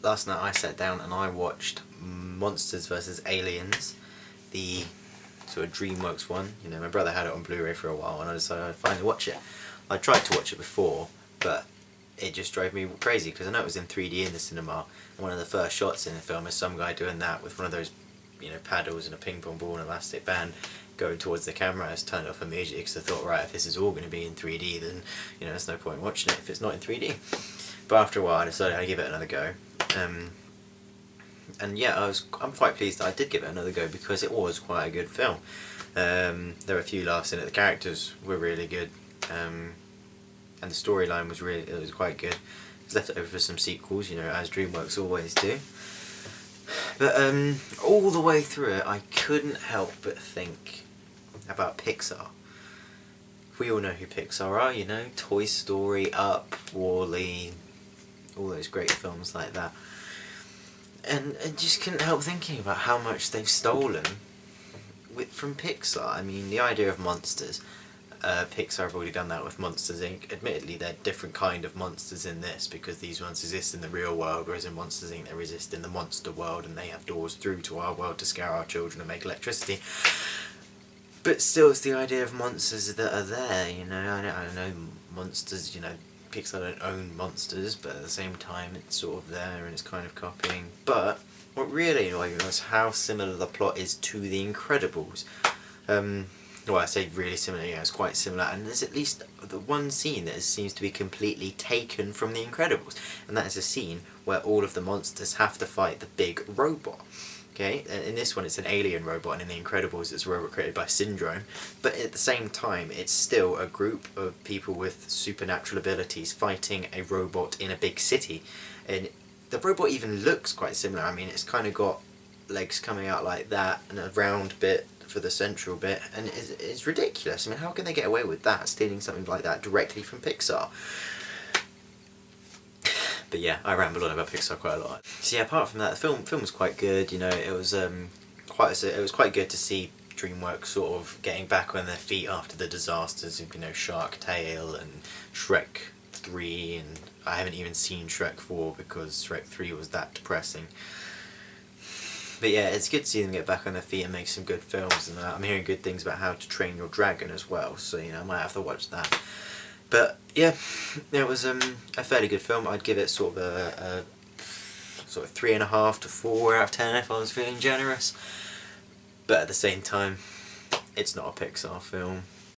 last night I sat down and I watched Monsters vs Aliens, the sort of DreamWorks one. You know, my brother had it on Blu-ray for a while and I decided I'd finally watch it. I tried to watch it before, but it just drove me crazy because I know it was in 3D in the cinema, and one of the first shots in the film is some guy doing that with one of those, you know, paddles and a ping pong ball and an elastic band going towards the camera. I just turned it off immediately because I thought, right, if this is all going to be in 3D, then, you know, there's no point watching it if it's not in 3D. But after a while I decided I'd give it another go. And yeah, I'm quite pleased that I did give it another go because it was quite a good film. There were a few laughs in it, the characters were really good, and the storyline was quite good. It's left it over for some sequels, you know, as DreamWorks always do. But all the way through it I couldn't help but think about Pixar. We all know who Pixar are, you know, Toy Story, Up, WALL-E, all those great films like that. And I just couldn't help thinking about how much they've stolen from Pixar. I mean, the idea of monsters, Pixar have already done that with Monsters Inc. Admittedly, they're different kind of monsters in this because these ones exist in the real world, whereas in Monsters Inc. they exist in the monster world and they have doors through to our world to scare our children and make electricity. But still, it's the idea of monsters that are there, you know. I know monsters, you know, Pixar don't own monsters, but at the same time it's sort of there and it's kind of copying. But what really annoyed me was how similar the plot is to The Incredibles. Well, I say really similar, yeah, it's quite similar, and there's at least the one scene that seems to be completely taken from The Incredibles, and that is a scene where all of the monsters have to fight the big robot. Okay, in this one it's an alien robot, and in The Incredibles it's a robot created by Syndrome, but at the same time it's still a group of people with supernatural abilities fighting a robot in a big city. And the robot even looks quite similar. I mean, it's kind of got legs coming out like that and a round bit for the central bit, and it's ridiculous. I mean, how can they get away with that, stealing something like that directly from Pixar? But yeah, I ramble on about Pixar quite a lot. So yeah, apart from that, the film was quite good. You know, it was quite good to see DreamWorks sort of getting back on their feet after the disasters of, you know, Shark Tale and Shrek 3, and I haven't even seen Shrek 4 because Shrek 3 was that depressing. But yeah, it's good to see them get back on their feet and make some good films, and I'm hearing good things about How to Train Your Dragon as well, so, you know, I might have to watch that. But yeah, it was a fairly good film. I'd give it sort of a sort of 3.5 to 4 out of 10 if I was feeling generous. But at the same time, it's not a Pixar film.